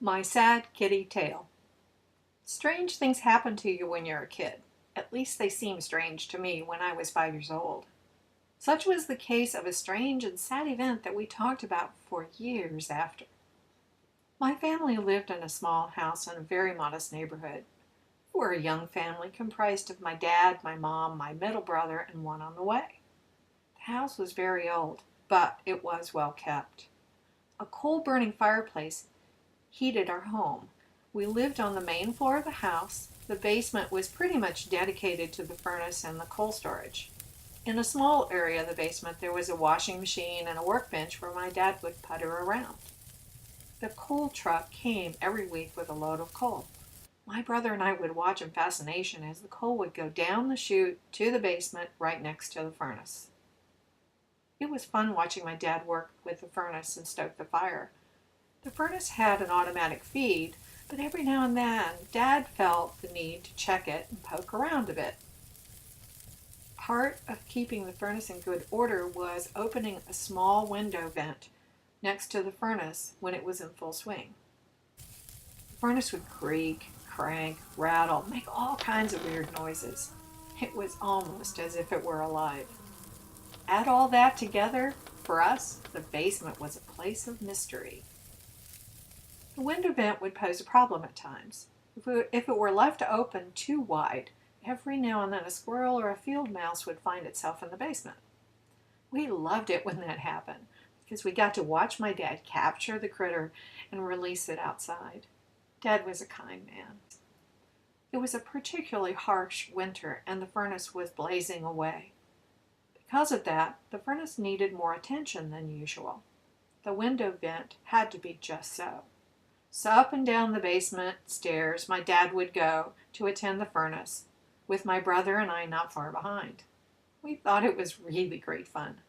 My sad kitty tale. Strange things happen to you when you're a kid. At least they seemed strange to me when I was 5 years old. Such was the case of a strange and sad event that we talked about for years after. My family lived in a small house in a very modest neighborhood. We were a young family comprised of my dad, my mom, my middle brother, and one on the way. The house was very old, but it was well kept. A coal-burning fireplace heated our home. We lived on the main floor of the house. The basement was pretty much dedicated to the furnace and the coal storage. In a small area of the basement, there was a washing machine and a workbench where my dad would putter around. The coal truck came every week with a load of coal. My brother and I would watch in fascination as the coal would go down the chute to the basement right next to the furnace. It was fun watching my dad work with the furnace and stoke the fire. The furnace had an automatic feed, but every now and then Dad felt the need to check it and poke around a bit. Part of keeping the furnace in good order was opening a small window vent next to the furnace when it was in full swing. The furnace would creak, crank, rattle, make all kinds of weird noises. It was almost as if it were alive. Add all that together, for us, the basement was a place of mystery. The window vent would pose a problem at times. If it were left open too wide, every now and then a squirrel or a field mouse would find itself in the basement. We loved it when that happened, because we got to watch my dad capture the critter and release it outside. Dad was a kind man. It was a particularly harsh winter, and the furnace was blazing away. Because of that, the furnace needed more attention than usual. The window vent had to be just so. So up and down the basement stairs my dad would go to attend the furnace, with my brother and I not far behind. We thought it was really great fun.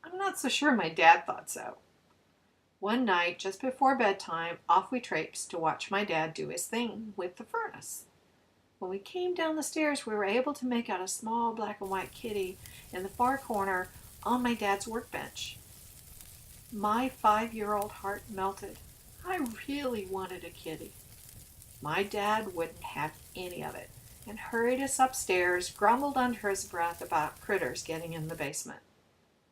I'm not so sure my dad thought so. One night, just before bedtime, off we traipsed to watch my dad do his thing with the furnace. When we came down the stairs, we were able to make out a small black and white kitty in the far corner on my dad's workbench. My 5-year-old heart melted. I really wanted a kitty. My dad wouldn't have any of it and hurried us upstairs, grumbled under his breath about critters getting in the basement.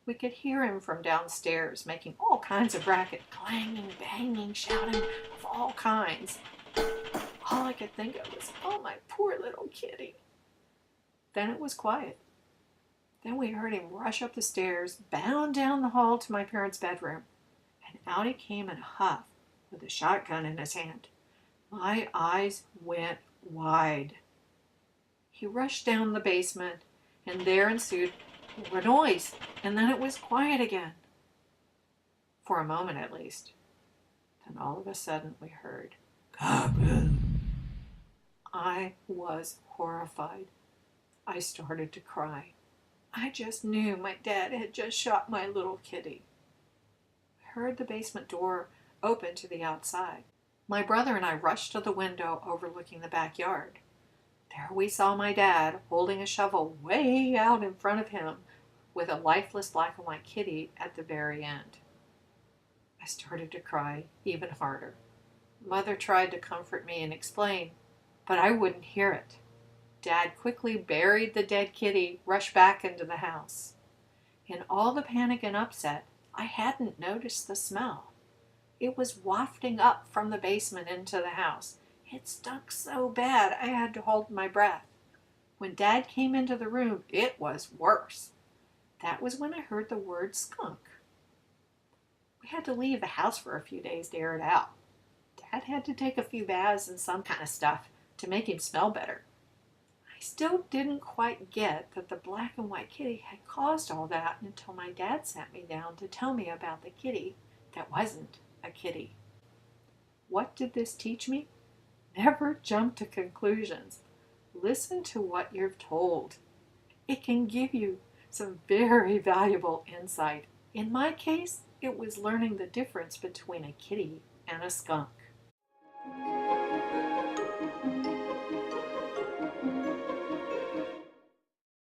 We could hear him from downstairs making all kinds of racket, clanging, banging, shouting of all kinds. All I could think of was, oh, my poor little kitty. Then it was quiet. Then we heard him rush up the stairs, bound down the hall to my parents' bedroom, and out he came in a huff with a shotgun in his hand. My eyes went wide. He rushed down the basement, and there ensued a noise, and then it was quiet again. For a moment at least. Then all of a sudden we heard, "Kaboom!" I was horrified. I started to cry. I just knew my dad had just shot my little kitty. I heard the basement door open to the outside. My brother and I rushed to the window overlooking the backyard. There we saw my dad holding a shovel way out in front of him with a lifeless black and white kitty at the very end. I started to cry even harder. Mother tried to comfort me and explain, but I wouldn't hear it. Dad quickly buried the dead kitty, rushed back into the house. In all the panic and upset, I hadn't noticed the smell. It was wafting up from the basement into the house. It stunk so bad I had to hold my breath. When Dad came into the room, it was worse. That was when I heard the word skunk. We had to leave the house for a few days to air it out. Dad had to take a few baths and some kind of stuff to make him smell better. I still didn't quite get that the black and white kitty had caused all that until my dad sat me down to tell me about the kitty that wasn't a kitty. What did this teach me? Never jump to conclusions. Listen to what you're told. It can give you some very valuable insight. In my case, it was learning the difference between a kitty and a skunk.